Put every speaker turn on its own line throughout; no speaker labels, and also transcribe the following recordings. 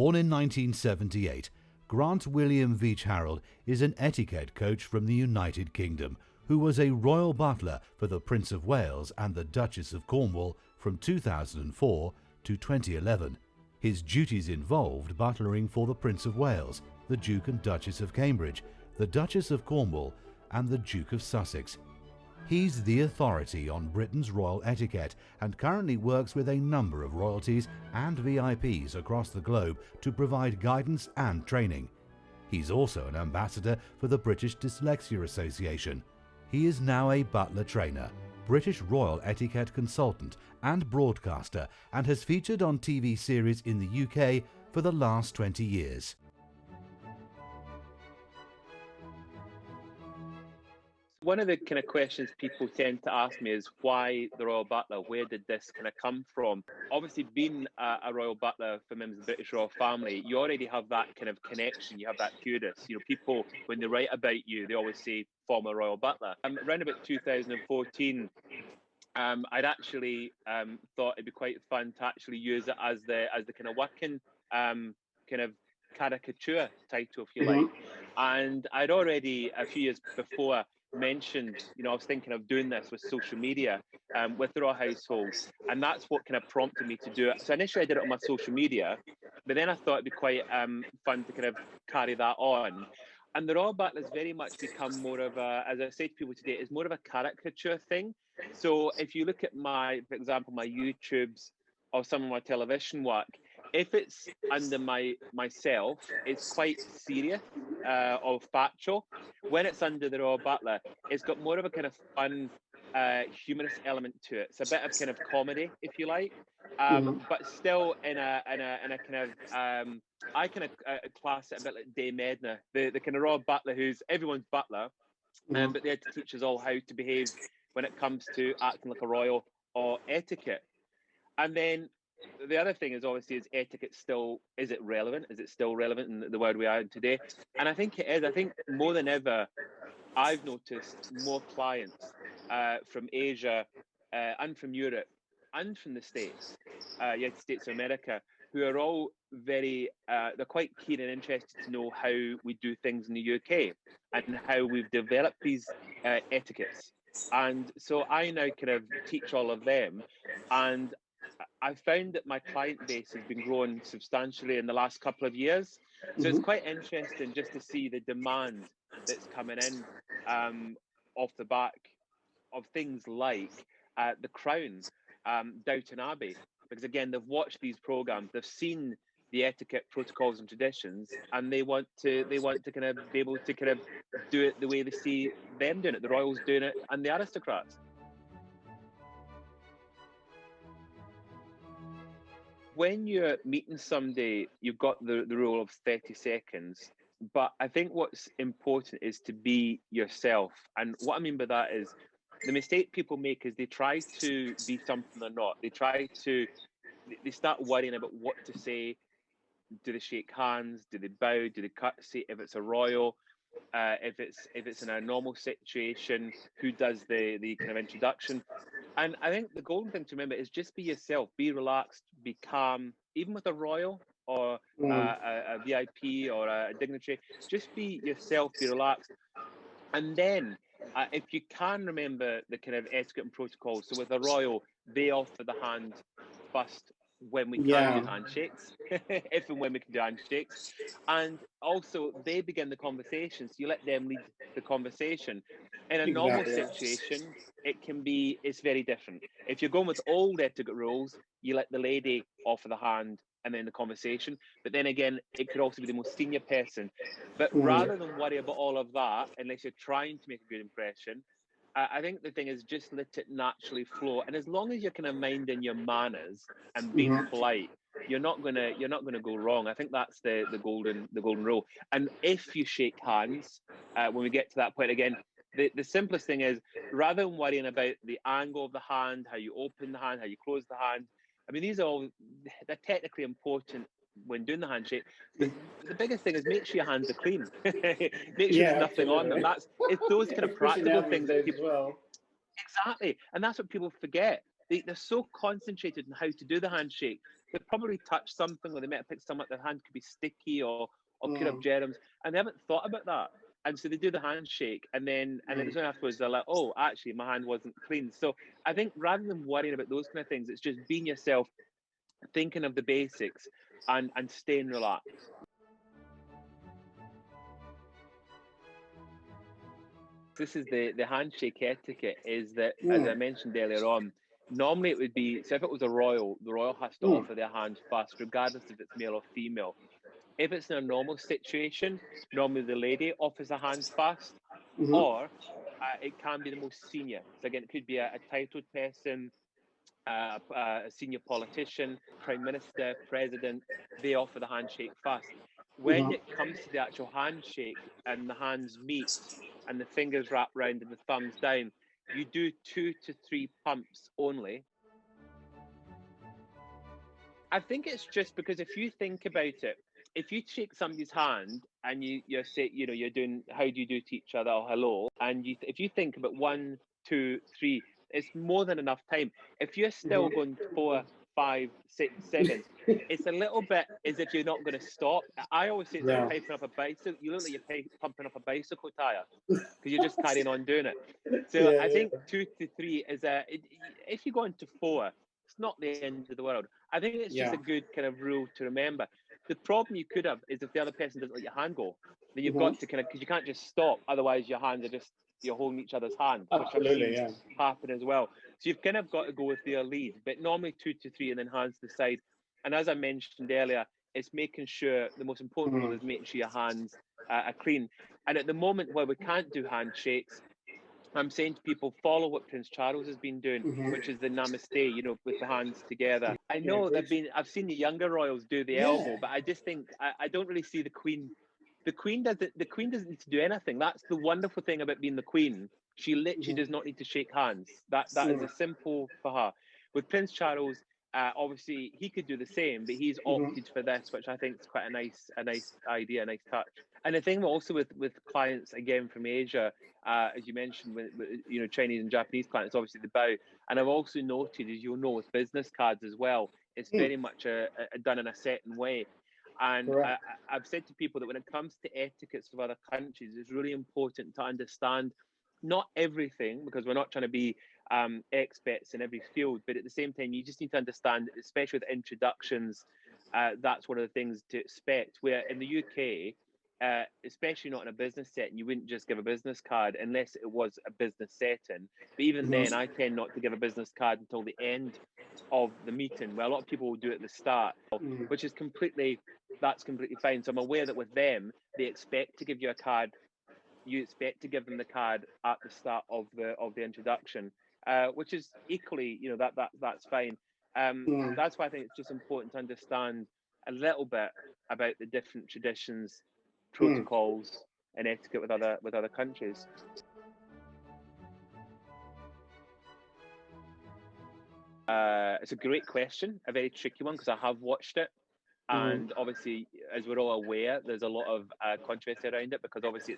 Born in 1978, Grant William Veach Harrold is an etiquette coach from the United Kingdom who was a Royal Butler for the Prince of Wales and the Duchess of Cornwall from 2004 to 2011. His duties involved butlering for the Prince of Wales, the Duke and Duchess of Cambridge, the Duchess of Cornwall and the Duke of Sussex. He's the authority on Britain's royal etiquette and currently works with a number of royalties and VIPs across the globe to provide guidance and training. He's also an ambassador for the British Dyslexia Association. He is now a butler trainer, British royal etiquette consultant and broadcaster, and has featured on TV series in the UK for the last 20 years.
One of the kind of questions people tend to ask me is why the Royal Butler? Where did this kind of come from? Obviously, being a Royal Butler for members of the British Royal Family, you already have that kind of connection. You have that kudos. You know, people, when they write about you, they always say former Royal Butler. Around about 2014, I'd actually thought it'd be quite fun to actually use it as the kind of working kind of caricature title, if you like. And I'd already a few years before mentioned, you know, I was thinking of doing this with social media with the Royal Household, and that's what kind of prompted me to do it. So initially I did it on my social media, but then I thought it'd be quite fun to kind of carry that on. And the Royal Butler has very much become more of a, as I say to people today, it's more of a caricature thing. So if you look at my, for example, my YouTubes or some of my television work, if it's under myself, it's quite serious or factual. When it's under the Royal Butler, it's got more of a kind of fun, humorous element to it. It's a bit of kind of comedy, if you like, but still in a kind of I kind of class it a bit like Dame Edna, the kind of Royal Butler who's everyone's butler, but they had to teach us all how to behave when it comes to acting like a royal or etiquette. And then the other thing is obviously is etiquette still, is it relevant? Is it still relevant in the world we are in today? And I think it is. I think more than ever, I've noticed more clients from Asia and from Europe and from the States, United States of America, who are all very, they're quite keen and interested to know how we do things in the UK and how we've developed these etiquettes. And so I now kind of teach all of them, and I found that my client base has been growing substantially in the last couple of years. So it's quite interesting just to see the demand that's coming in off the back of things like The Crown, Downton Abbey, because again, they've watched these programs, they've seen the etiquette protocols and traditions, and they want to kind of be able to kind of do it the way they see them doing it, the royals doing it, and the aristocrats. When you're meeting somebody, you've got the rule of 30 seconds. But I think what's important is to be yourself. And what I mean by that is the mistake people make is they try to be something they're not. They start worrying about what to say. Do they shake hands? Do they bow? Do they curtsy? If it's a royal, if it's in a normal situation, who does the kind of introduction? And I think the golden thing to remember is just be yourself, be relaxed, be calm, even with a royal or a VIP or a dignitary. Just be yourself, be relaxed. And then if you can remember the kind of etiquette and protocol, so with a royal, they offer the hand first when we can do handshakes, if and when we can do handshakes. And also they begin the conversation, so you let them lead the conversation. In a normal situation, it's very different. If you're going with old etiquette rules, you let the lady offer the hand and then the conversation. But then again, it could also be the most senior person. But rather than worry about all of that, unless you're trying to make a good impression, I think the thing is just let it naturally flow. And as long as you're kind of minding your manners and being polite, you're not gonna go wrong. I think that's the golden rule. And if you shake hands, when we get to that point again, the simplest thing is, rather than worrying about the angle of the hand, how you open the hand, how you close the hand, I mean, they're technically important when doing the handshake. The biggest thing is make sure your hands are clean. Make sure there's nothing on them. It's those kind of practical things that people exactly, and that's what people forget. They're so concentrated on how to do the handshake they probably touched something, or they might have picked something, their hand could be sticky or could have germs, and they haven't thought about that. And so they do the handshake, and then it's only afterwards they're like, oh, actually, my hand wasn't clean. So I think rather than worrying about those kind of things, it's just being yourself, thinking of the basics, and staying relaxed. This is the handshake etiquette, is that, as I mentioned earlier on, normally it would be, so if it was the royal has to offer their hand first, regardless if it's male or female. If it's in a normal situation, normally the lady offers a hand first, or it can be the most senior. So again, it could be a titled person, a senior politician, prime minister, president. They offer the handshake first. When it comes to the actual handshake and the hands meet and the fingers wrap round and the thumbs down, you do 2 to 3 pumps only. I think it's just because if you think about it, if you shake somebody's hand and you're say, you're doing, how do you do to each other, or hello, and if you think about 1, 2, 3, it's more than enough time. If you're still going 4, 5, 6, 7, it's a little bit as if you're not going to stop. I always say it's like piping up a bicycle. You look like you're pumping up a bicycle tire because you're just carrying on doing it. So I think 2 to 3 is if you go into 4, it's not the end of the world. I think it's just a good kind of rule to remember. The problem you could have is if the other person doesn't let your hand go, then you've got to because you can't just stop. Otherwise, your hands are just, you're holding each other's hand, which I've seen happen as well. So you've kind of got to go with their lead, but normally 2 to 3 and then hands to the side. And as I mentioned earlier, it's making sure, the most important rule is making sure your hands are clean. And at the moment where we can't do handshakes, I'm saying to people, follow what Prince Charles has been doing, which is the namaste, with the hands together. I know I've seen the younger royals do the elbow, but I just think I don't really see the Queen. The Queen doesn't need to do anything. That's the wonderful thing about being the Queen. She literally does not need to shake hands. That is a simple for her. With Prince Charles, obviously he could do the same, but he's opted for this, which I think is quite a nice idea, a nice touch. And the thing also with clients again from Asia, as you mentioned, with Chinese and Japanese clients, obviously the bow. And I've also noted, as you'll know, with business cards as well, it's very much done in a certain way. And I've said to people that when it comes to etiquettes of other countries, it's really important to understand not everything, because we're not trying to be experts in every field, but at the same time, you just need to understand, especially with introductions, that's one of the things to expect. Where in the UK, especially not in a business setting, you wouldn't just give a business card unless it was a business setting. But even then, I tend not to give a business card until the end of the meeting, where a lot of people will do it at the start, which is completely fine. So I'm aware that with them, they expect to give you a card. You expect to give them the card at the start of the introduction, which is equally, that's fine. That's why I think it's just important to understand a little bit about the different traditions, protocols, and etiquette with other countries. It's a great question, a very tricky one, because I have watched it. And obviously, as we're all aware, there's a lot of controversy around it, because obviously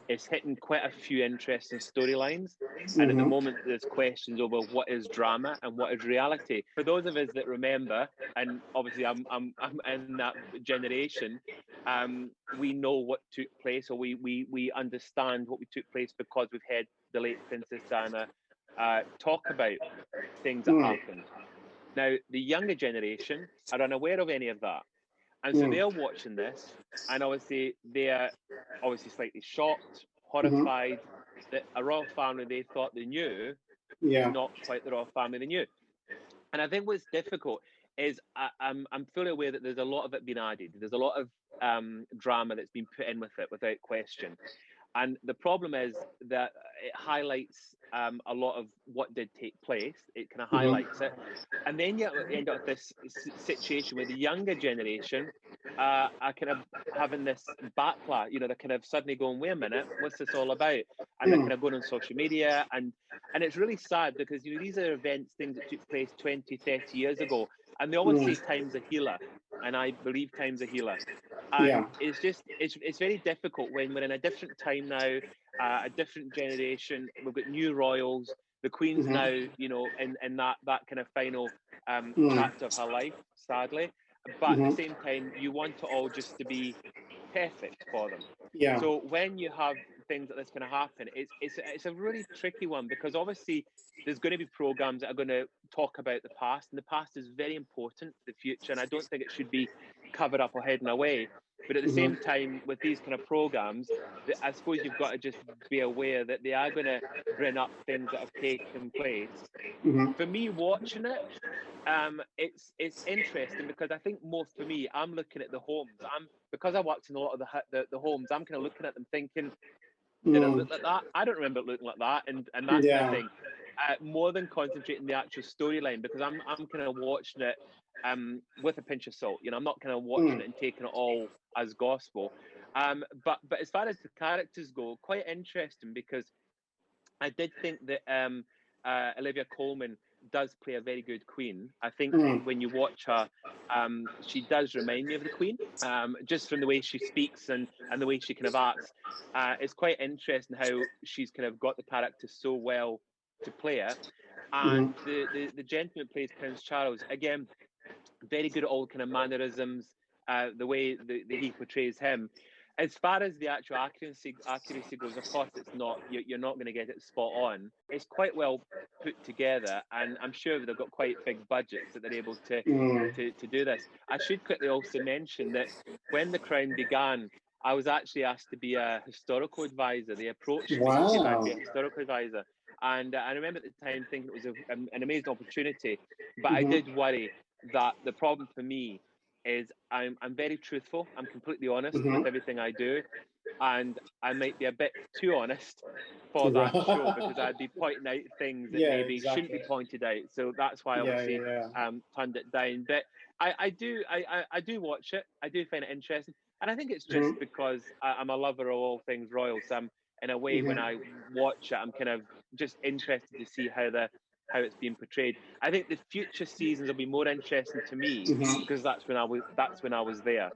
it's hitting quite a few interesting storylines. And at the moment, there's questions over what is drama and what is reality. For those of us that remember, and obviously I'm in that generation, we know what took place, or we understand what took place, because we've heard the late Princess Diana talk about things that happened. Now, the younger generation are unaware of any of that. And so they're watching this, and obviously they're slightly shocked, horrified that a royal family they thought they knew is not quite the royal family they knew. And I think what's difficult is I'm fully aware that there's a lot of it being added. There's a lot of drama that's been put in with it, without question. And the problem is that it highlights a lot of what did take place. It kind of highlights it. And then you end up with this situation where the younger generation are kind of having this backlash. They're kind of suddenly going, wait a minute, what's this all about? And they're kind of going on social media. And it's really sad, because, these are events, things that took place 20, 30 years ago. And they always say time's a healer. And I believe time's a healer. And it's very difficult when we're in a different time now, a different generation. We've got new royals, The Queen's now, you know, in that kind of final chapter of her life, sadly. But at the same time, you want it all just to be perfect for them.
Yeah.
So when you have things like this going to happen, it's a really tricky one, because obviously there's going to be programs that are going to talk about the past, and the past is very important for the future, and I don't think it should be covered up or hidden away. But at the same time, with these kind of programs, I suppose you've got to just be aware that they are going to bring up things that have taken place. For me, watching it, it's interesting, because I think more for me, I'm looking at the homes. Because I worked in a lot of the homes, I'm kind of looking at them thinking, did it look like that? I don't remember it looking like that, and that kind of thing. More than concentrating the actual storyline, because I'm kind of watching it with a pinch of salt. You know, I'm not kind of watching it and taking it all as gospel. But as far as the characters go, quite interesting, because I did think that Olivia Colman does play a very good queen. I think when you watch her, she does remind me of the Queen, just from the way she speaks and the way she kind of acts. It's quite interesting how she's kind of got the character so well to play it. And the gentleman plays Prince Charles, again, very good at all kind of mannerisms, the way that he portrays him. As far as the actual accuracy goes, of course, it's not. You're not going to get it spot on. It's quite well put together, and I'm sure they've got quite big budgets that they're able to do this. I should quickly also mention that when The Crown began, I was actually asked to be a historical advisor. They approached me to see if I'd be a historical advisor, and I remember at the time thinking it was an amazing opportunity. But I did worry that the problem for me is I'm very truthful. I'm completely honest with everything I do, and I might be a bit too honest for that show, because I'd be pointing out things that maybe shouldn't be pointed out. So that's why I obviously turned it down. But I do watch it. I do find it interesting, and I think it's just because I'm a lover of all things royal. So I'm, in a way, when I watch it, I'm kind of just interested to see how it's being portrayed. I think the future seasons will be more interesting to me, because that's when I was there.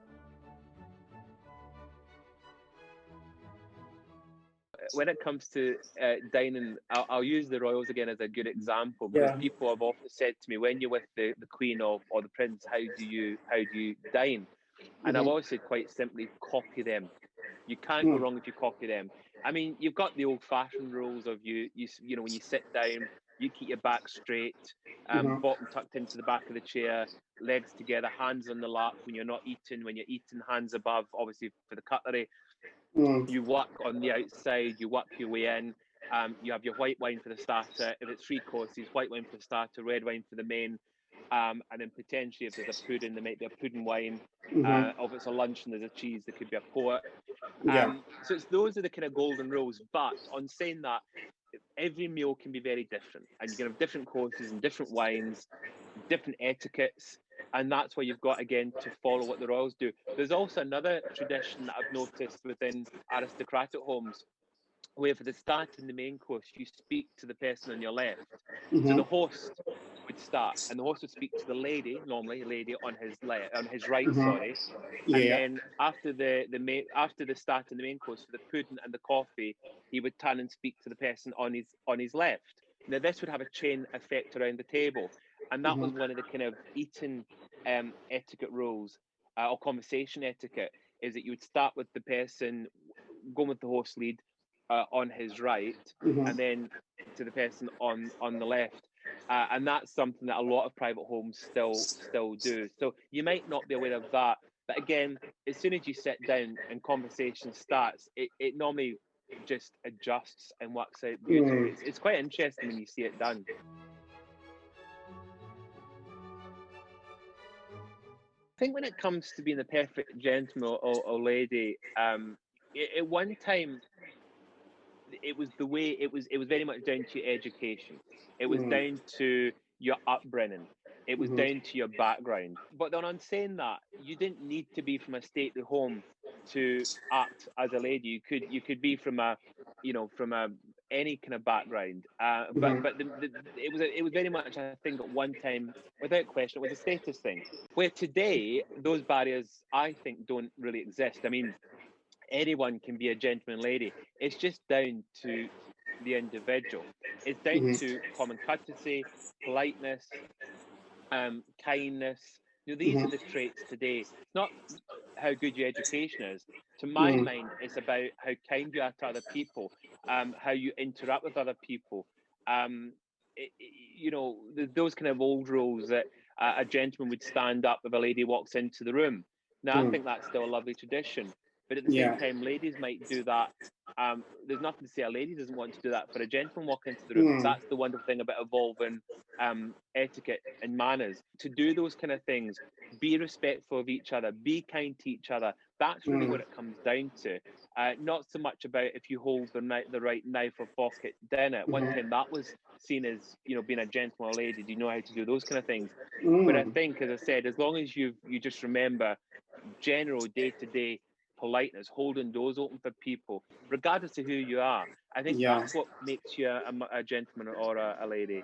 When it comes to dining, I'll use the royals again as a good example, because people have often said to me, when you're with the Queen or the Prince, how do you dine? And I've always said, quite simply, copy them. You can't go wrong if you copy them. I mean, you've got the old-fashioned rules of you know, when you sit down, you keep your back straight, bottom tucked into the back of the chair, legs together, hands on the lap when you're not eating. When you're eating, hands above, obviously for the cutlery. You work on the outside, you work your way in. You have your white wine for the starter. If it's 3 courses, white wine for the starter, red wine for the main. And then potentially, if there's a pudding, there might be a pudding wine. Or if it's a lunch and there's a cheese, there could be a port. So those are the kind of golden rules. But on saying that, every meal can be very different, and you can have different courses and different wines, different etiquettes, and that's why you've got, again, to follow what the royals do. There's also another tradition that I've noticed within aristocratic homes, where for the start in the main course, you speak to the person on your left. So the host would start, and the host would speak to the lady, normally a lady on his right, sorry. And then after the start in the main course, for the pudding and the coffee, he would turn and speak to the person on his left. Now this would have a chain effect around the table, and that was one of the kind of eating etiquette rules, or conversation etiquette, is that you would start with the person going with the host lead on his right, and then to the person on the left. And that's something that a lot of private homes still do. So you might not be aware of that, but again, as soon as you sit down and conversation starts, it normally just adjusts and works out beautifully. It's quite interesting when you see it done. I think when it comes to being the perfect gentleman or lady, at one time, it was the way it was very much down to your education. It was down to your upbringing. It was down to your background. But then on saying that, you didn't need to be from a stately home to act as a lady. You could be from any kind of background. But it was very much, I think, at one time, without question, it was a status thing. Where today, those barriers, I think, don't really exist. I mean, anyone can be a gentleman lady. It's just down to the individual. It's down to common courtesy, politeness, kindness. These are the traits today. It's not how good your education is. To my mind, it's about how kind you are to other people, how you interact with other people. Those kind of old rules that a gentleman would stand up if a lady walks into the room. Now, I think that's still a lovely tradition. But at the same time, ladies might do that. There's nothing to say a lady doesn't want to do that for a gentleman walking into the room. That's the wonderful thing about evolving etiquette and manners. To do those kind of things, be respectful of each other, be kind to each other. That's really what it comes down to. Not so much about if you hold the right knife or fork at dinner. At one time, that was seen as, being a gentleman or lady. Do you know how to do those kind of things? But I think, as I said, as long as you just remember general day-to-day politeness, holding doors open for people, regardless of who you are, I think that's what makes you a gentleman or a lady.